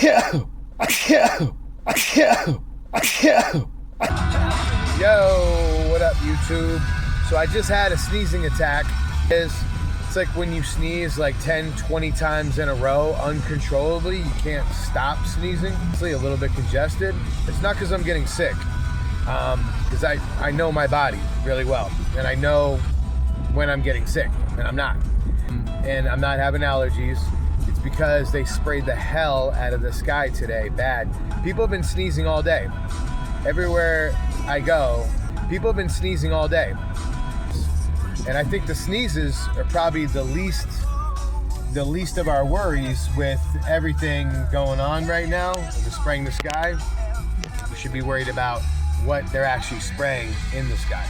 Yo, what up, YouTube? So I just had a sneezing attack. It's like when you sneeze like 10, 20 times in a row uncontrollably, you can't stop sneezing. It's a little bit congested. It's not because I'm getting sick, because I know my body really well, and I know when I'm getting sick, and I'm not. And I'm not having allergies. It's because they sprayed the hell out of the sky today, bad. People have been sneezing all day. Everywhere I go, people have been sneezing all day. And I think the sneezes are probably the least of our worries with everything going on right now, with the spraying the sky. We should be worried about what they're actually spraying in the sky.